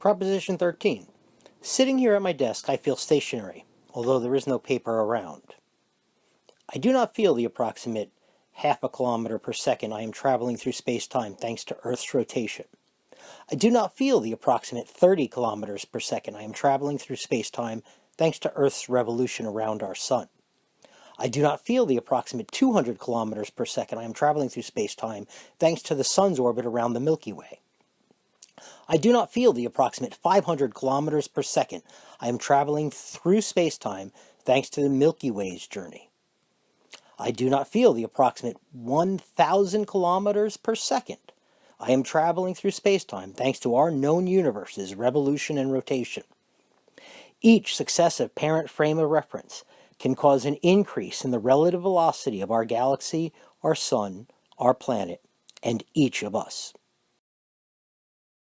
Proposition 13. Sitting here at my desk, I feel stationary, although there is no paper around. I do not feel the approximate half a kilometer per second I am traveling through space-time thanks to Earth's rotation. I do not feel the approximate 30 kilometers per second I am traveling through space-time thanks to Earth's revolution around our Sun. I do not feel the approximate 200 kilometers per second I am traveling through space-time thanks to the Sun's orbit around the Milky Way. I do not feel the approximate 500 kilometers per second I am traveling through space-time thanks to the Milky Way's journey. I do not feel the approximate 1,000 kilometers per second I am traveling through space-time thanks to our known universe's revolution and rotation. Each successive parent frame of reference can cause an increase in the relative velocity of our galaxy, our sun, our planet, and each of us.